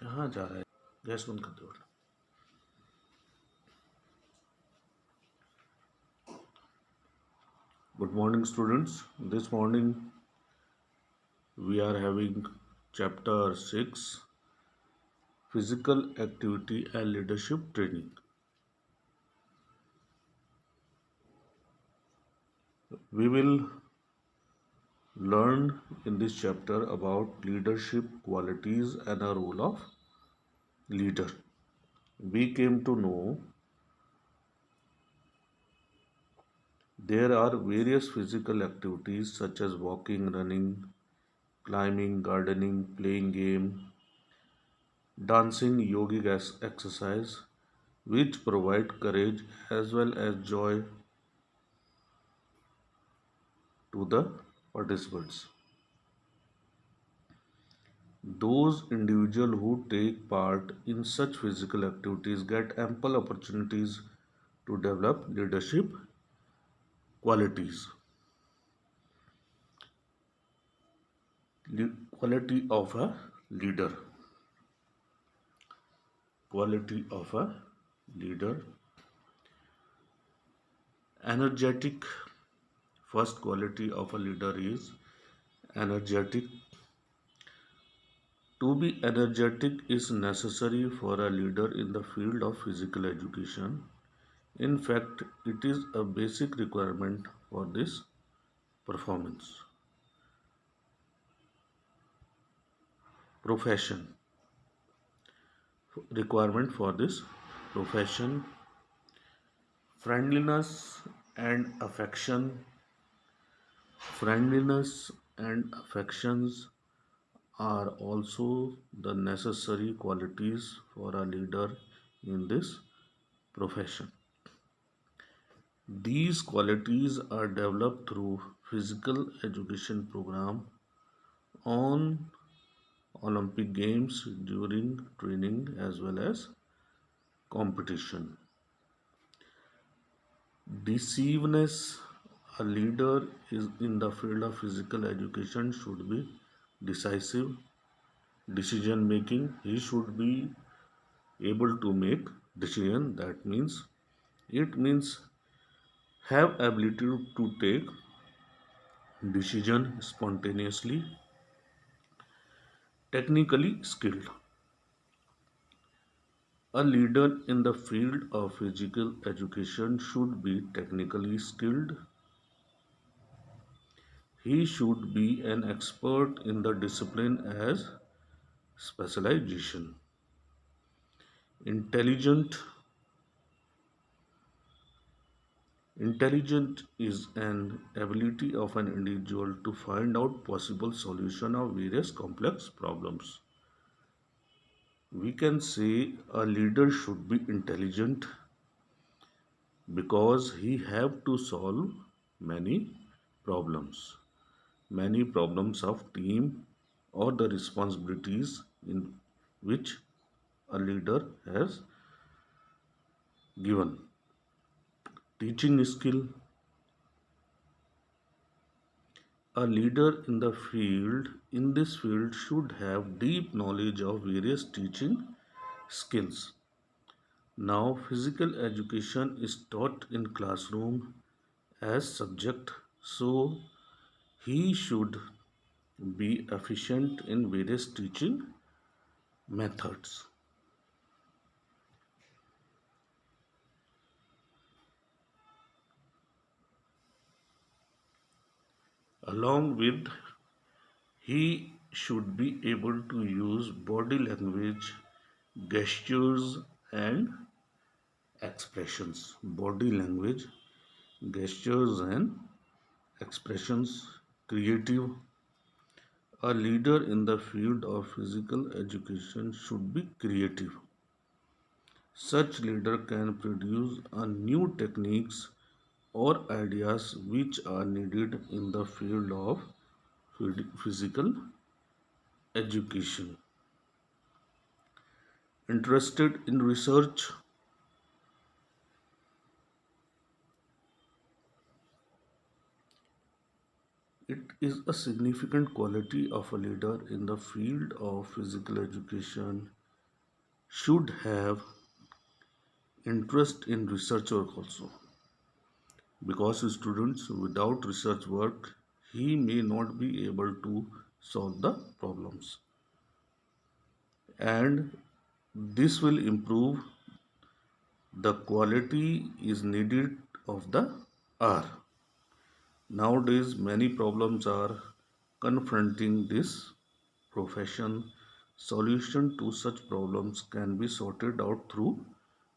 कहाँ जा रहा है? गैस बंद कर दो। Good morning, students. This morning we are having chapter 6, Physical Activity and Leadership Training. We will learn in this chapter about leadership qualities and a role of leader. We came to know there are various physical activities such as walking, running, climbing, gardening, playing game, dancing, yogic exercise, which provide courage as well as joy to the participants. Those individuals who take part in such physical activities get ample opportunities to develop leadership qualities. Quality of a leader. Quality of a leader. Energetic. First quality of a leader is energetic. To be energetic is necessary for a leader in the field of physical education. In fact, it is a basic requirement for this performance. Profession. Requirement for this profession. Friendliness and affection. Friendliness and affections are also the necessary qualities for a leader in this profession. These qualities are developed through physical education program on Olympic Games during training as well as competition. Decisiveness. A leader is in the field of physical education should be decisive. Decision making. He should be able to make decision. It means have ability to take decision spontaneously. Technically skilled. A leader in the field of physical education should be technically skilled. He should be an expert in the discipline as specialization. Intelligent. Intelligent is an ability of an individual to find out possible solution of various complex problems. We can say a leader should be intelligent because he have to solve many problems many problems of team or the responsibilities in which a leader has given. Teaching skill. A leader in this field should have deep knowledge of various teaching skills. Now physical education is taught in classroom as subject, so he should be efficient in various teaching methods. Along with, he should be able to use body language, gestures, and expressions. Body language, gestures, and expressions. Creative. A leader in the field of physical education should be creative. Such leader can produce a new techniques or ideas which are needed in the field of physical education. Interested in research. It is a significant quality of a leader in the field of physical education should have interest in research work also, because students without research work he may not be able to solve the problems, and this will improve the quality is needed of the R. Nowadays, many problems are confronting this profession. Solution to such problems can be sorted out through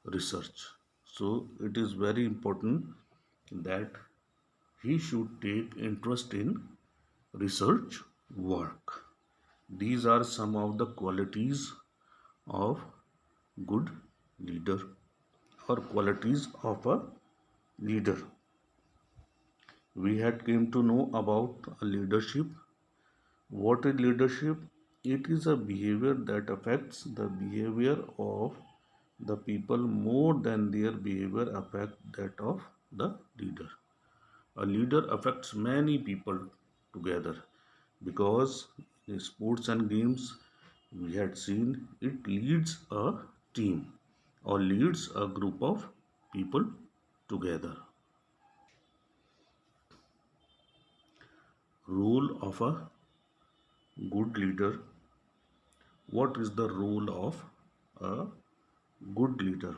research. So, it is very important that he should take interest in research work. These are some of the qualities of good leader or qualities of a leader. We had came to know about leadership. What is leadership? It is a behavior that affects the behavior of the people more than their behavior affect that of the leader. A leader affects many people together, because in sports and games we had seen it leads a team or leads a group of people together. Role of a good leader. What is the role of a good leader?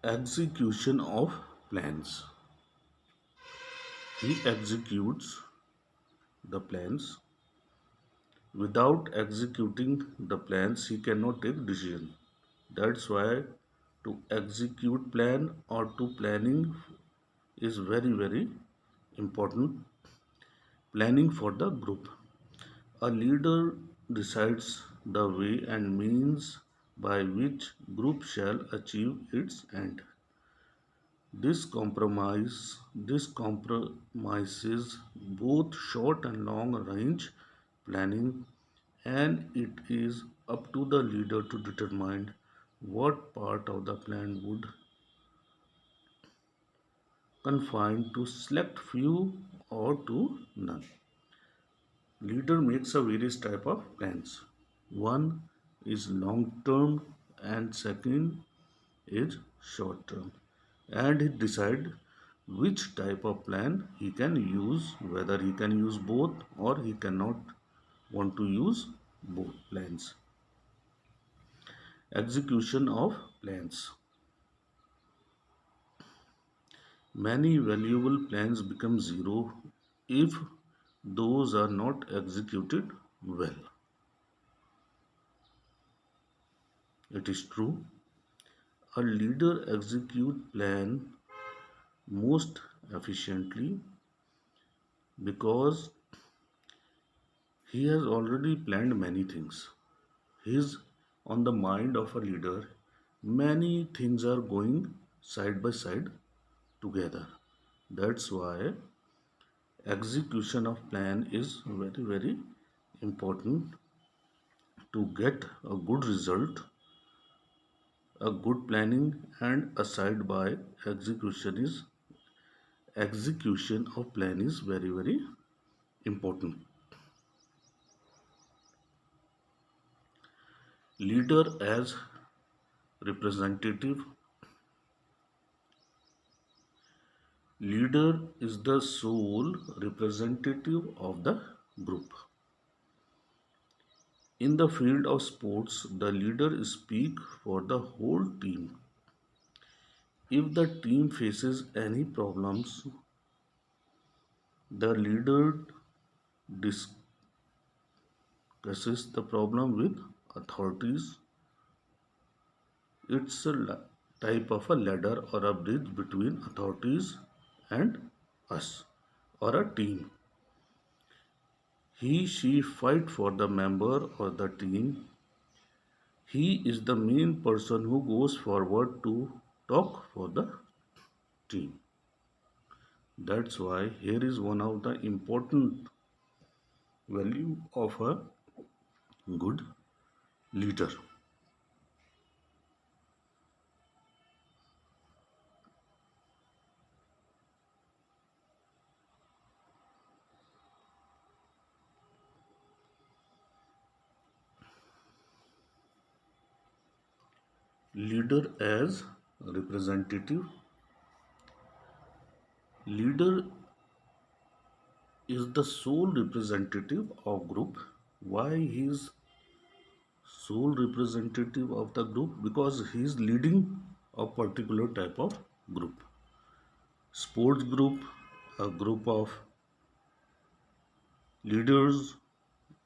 Execution of plans. He executes the plans. Without executing the plans, he cannot take decision. That's why to execute plan or to planning is very important. Planning for the group. A leader decides the way and means by which group shall achieve its end. This compromises both short and long range planning, and it is up to the leader to determine what part of the plan would confine to select few or to none. Leader makes a various type of plans. One is long term and second is short term. And he decide which type of plan he can use, whether he can use both or he cannot want to use both plans. Execution of plans. Many valuable plans become zero if those are not executed well. It is true. A leader execute plan most efficiently because he has already planned many things. He is on the mind of a leader. Many things are going side by side together. That's why execution of plan is very important to get a good result. A good planning and a side by execution of plan is very important. Leader as representative. Leader is the sole representative of the group. In the field of sports, the leader speaks for the whole team. If the team faces any problems, the leader discusses the problem with authorities. It's a type of a ladder or a bridge between authorities and us or a team. She fight for the member or the team. He is the main person who goes forward to talk for the team. That's why here is one of the important value of a good leader. Leader as representative. Leader is the sole representative of group. Why he is sole representative of the group? Because he is leading a particular type of group. Sports group, a group of leaders,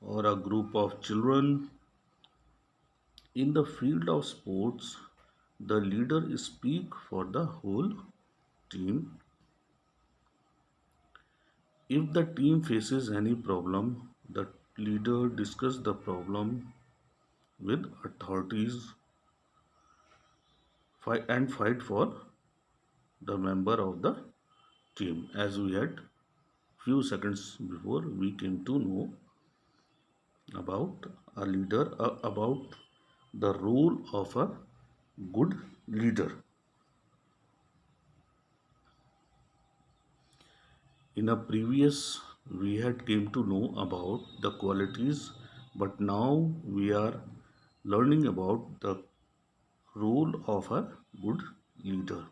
or a group of children. In the field of sports, the leader speak for the whole team. If the team faces any problem, the leader discuss the problem with authorities and fight for the member of the team. As we had few seconds before, we came to know about a leader, about the role of a good leader. In a previous, we had came to know about the qualities, but now we are learning about the role of a good leader.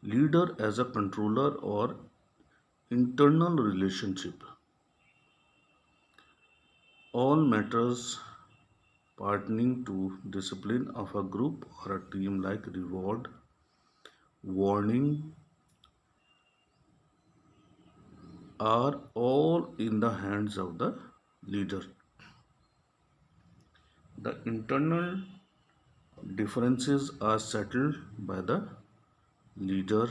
Leader as a controller or internal relationship. All matters pertaining to discipline of a group or a team like reward, warning are all in the hands of the leader. The internal differences are settled by the leader.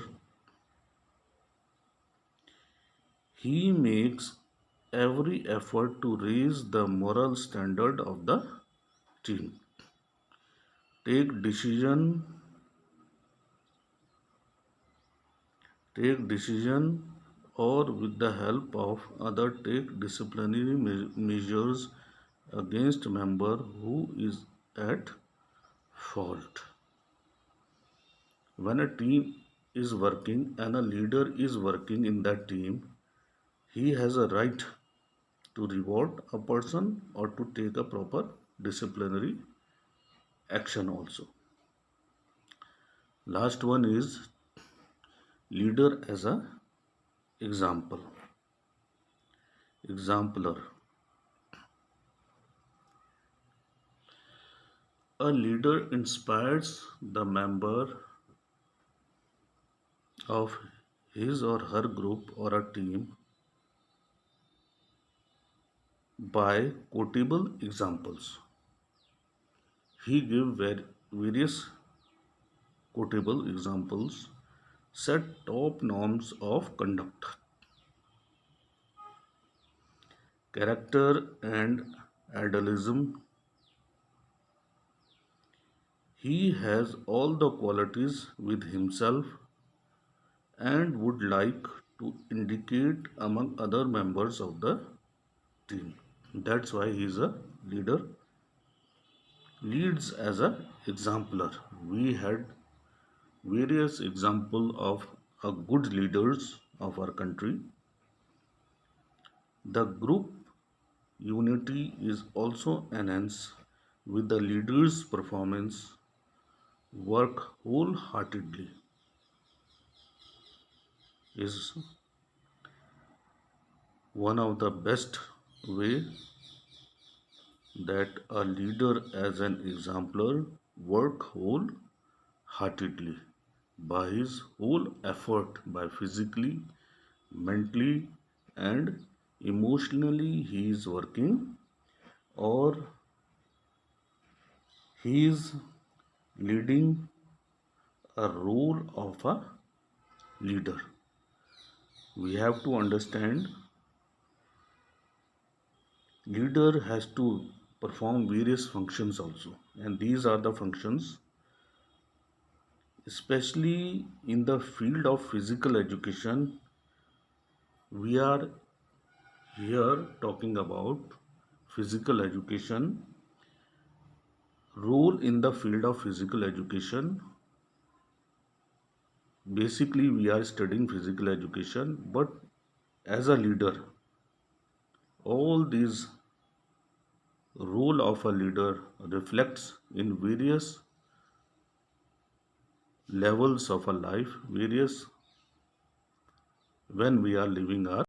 He makes every effort to raise the moral standard of the team. Take decision, take decision, or with the help of other take disciplinary measures against member who is at fault. When a team is working and a leader is working in that team, he has a right to reward a person or to take a proper disciplinary action also. Last one is leader as a example. Exemplar. A leader inspires the member of his or her group or a team by quotable examples. He gives various quotable examples, set top norms of conduct, character and idealism. He has all the qualities with himself and would like to indicate among other members of the team. That's why he is a leader. Leads as a exemplar. We had various example of a good leaders of our country. The group unity is also enhanced with the leader's performance work wholeheartedly is one of the best way that a leader as an exemplar work wholeheartedly by his whole effort by physically, mentally and emotionally he is working or he is leading a role of a leader. We have to understand leader has to perform various functions also, and these are the functions especially in the field of physical education. We are here talking about physical education role in the field of physical education. Basically we are studying physical education, but as a leader all these role role of a leader reflects in various levels of a life, various when we are living our